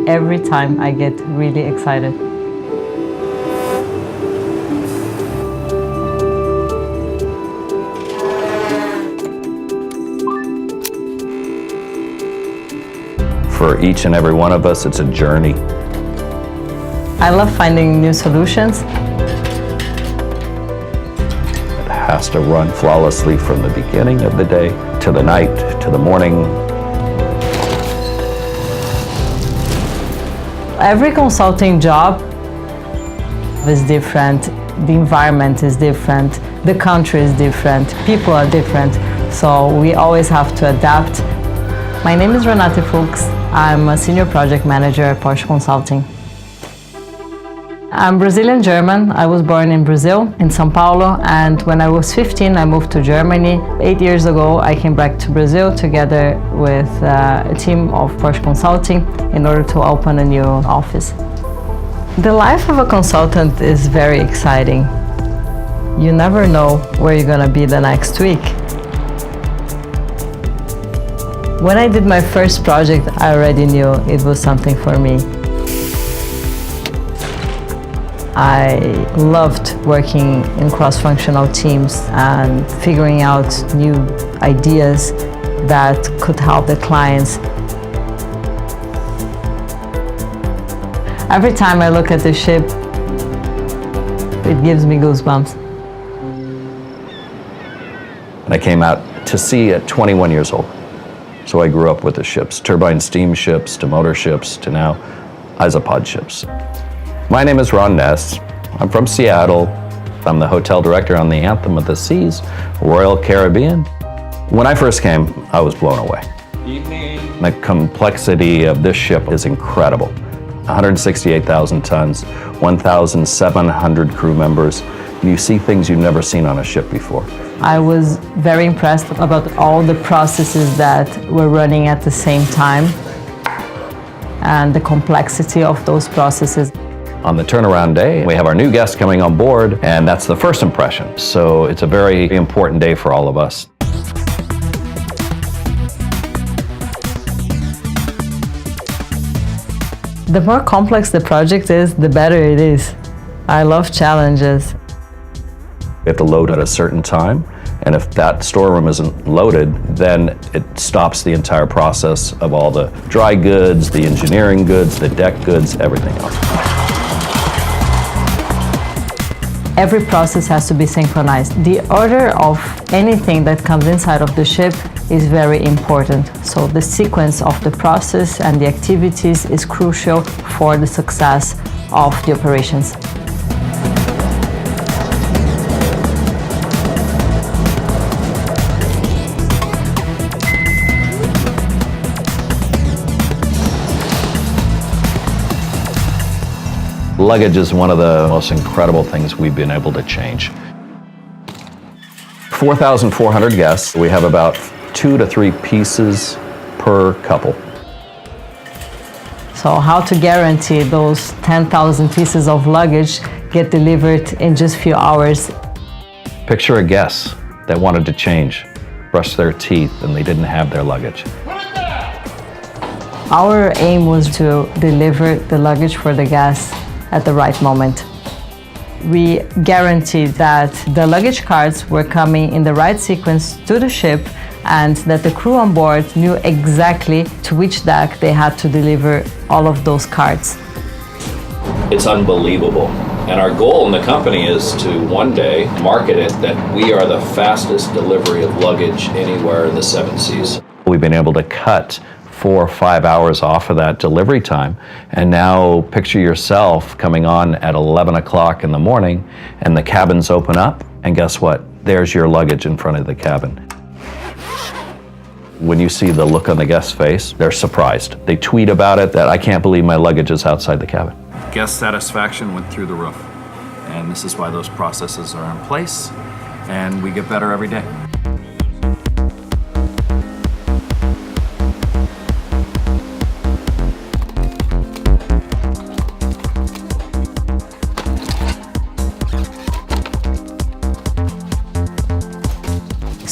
every time I get really excited. For each and every one of us, it's a journey. I love finding new solutions. It has to run flawlessly from the beginning of the day to the night, to the morning. Every consulting job is different. The environment is different. The country is different. People are different. So we always have to adapt. My name is Renata Fuchs. I'm a senior project manager at Porsche Consulting. I'm Brazilian-German. I was born in Brazil, in São Paulo, and when I was 15, I moved to Germany. 8 years ago, I came back to Brazil together with a team of Porsche Consulting in order to open a new office. The life of a consultant is very exciting. You never know where you're going to be the next week. When I did my first project, I already knew it was something for me. I loved working in cross-functional teams and figuring out new ideas that could help the clients. Every time I look at the ship, it gives me goosebumps. And I came out to sea at 21 years old. So I grew up with the ships, turbine steam ships to motor ships to now isopod ships. My name is Ness. I'm from Seattle. I'm the hotel director on the Anthem of the Seas, Royal Caribbean. When I first came, I was blown away. Evening. The complexity of this ship is incredible. 168,000 tons, 1,700 crew members. You see things you've never seen on a ship before. I was very impressed about all the processes that were running at the same time and the complexity of those processes. On the turnaround day, we have our new guest coming on board, and that's the first impression. So it's a very important day for all of us. The more complex the project is, the better it is. I love challenges. We have to load at a certain time, and if that storeroom isn't loaded, then it stops the entire process of all the dry goods, the engineering goods, the deck goods, everything else. Every process has to be synchronized. The order of anything that comes inside of the ship is very important. So the sequence of the process and the activities is crucial for the success of the operations. Luggage is one of the most incredible things we've been able to change. 4,400 guests. We have about 2 to 3 pieces per couple. So how to guarantee those 10,000 pieces of luggage get delivered in just a few hours? Picture a guest that wanted to change, brush their teeth, and they didn't have their luggage. Our aim was to deliver the luggage for the guests at the right moment. We guaranteed that the luggage carts were coming in the right sequence to the ship and that the crew on board knew exactly to which deck they had to deliver all of those carts. It's unbelievable. And our goal in the company is to one day market it that we are the fastest delivery of luggage anywhere in the 7 seas. We've been able to cut 4 or 5 hours off of that delivery time. And now picture yourself coming on at 11 o'clock in the morning and the cabins open up, and guess what? There's your luggage in front of the cabin. When you see the look on the guest's face, they're surprised. They tweet about it that I can't believe my luggage is outside the cabin. Guest satisfaction went through the roof. And this is why those processes are in place, and we get better every day.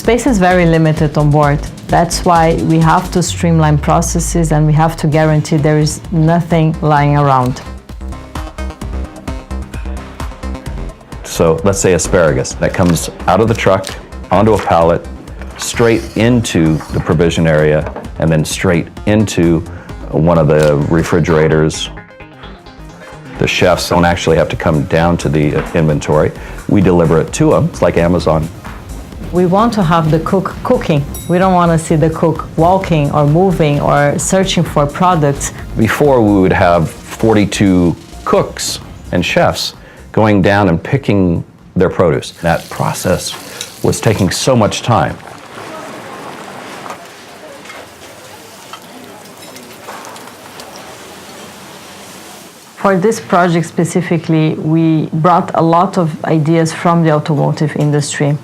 space is very limited on board. That's why we have to streamline processes and we have to guarantee there is nothing lying around. So let's say asparagus that comes out of the truck onto a pallet, straight into the provision area, and then straight into one of the refrigerators. The chefs don't actually have to come down to the inventory. We deliver it to them. It's like Amazon. We want to have the cook cooking. We don't want to see the cook walking or moving or searching for products. Before, we would have 42 cooks and chefs going down and picking their produce. That process was taking so much time. For this project specifically, we brought a lot of ideas from the automotive industry.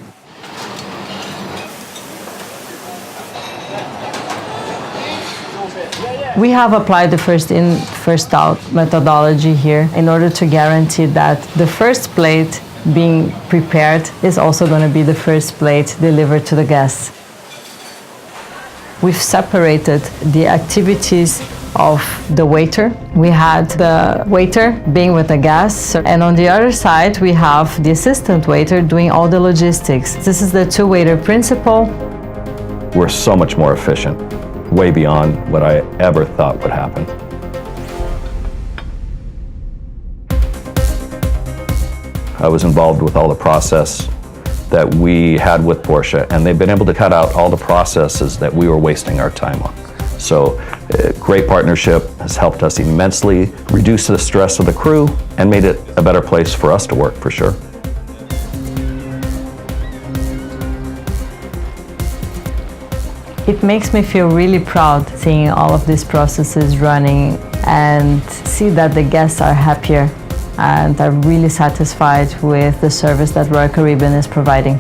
We have applied the first in, first out methodology here in order to guarantee that the first plate being prepared is also going to be the first plate delivered to the guests. We've separated the activities of the waiter. We had the waiter being with the guests, and on the other side we have the assistant waiter doing all the logistics. This is the two-waiter principle. We're so much more efficient, way beyond what I ever thought would happen. I was involved with all the process that we had with Porsche, and they've been able to cut out all the processes that we were wasting our time on. So, great partnership has helped us immensely reduce the stress of the crew and made it a better place for us to work, for sure. It makes me feel really proud seeing all of these processes running and see that the guests are happier and are really satisfied with the service that Royal Caribbean is providing.